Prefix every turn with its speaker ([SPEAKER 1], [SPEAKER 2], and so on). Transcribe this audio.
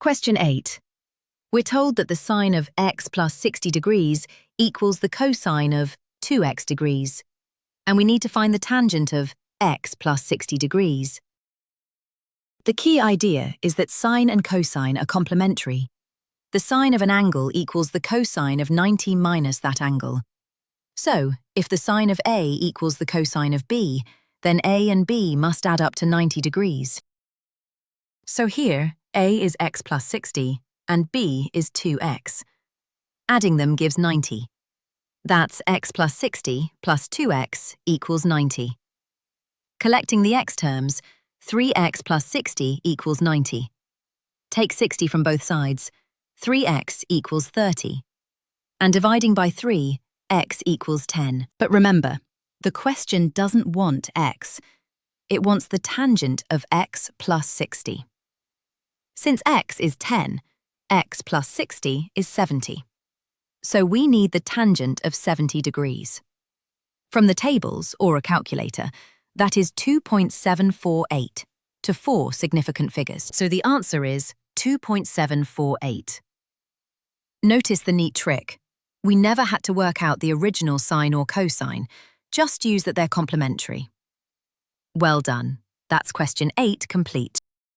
[SPEAKER 1] Question 8. We're told that the sine of x plus 60 degrees equals the cosine of 2x degrees, and we need to find the tangent of x plus 60 degrees. The key idea is that sine and cosine are complementary. The sine of an angle equals the cosine of 90 minus that angle. So, if the sine of A equals the cosine of B, then A and B must add up to 90 degrees. So here, A is x plus 60, and B is 2x. Adding them gives 90. That's x plus 60 plus 2x equals 90. Collecting the x terms, 3x plus 60 equals 90. Take 60 from both sides. 3x equals 30. And dividing by 3, x equals 10. But remember, the question doesn't want x. It wants the tangent of x plus 60. Since x is 10, x plus 60 is 70. So we need the tangent of 70 degrees. From the tables, or a calculator, that is 2.748 to 4 significant figures. So the answer is 2.748. Notice the neat trick. We never had to work out the original sine or cosine, just use that they're complementary. Well done. That's question 8 complete.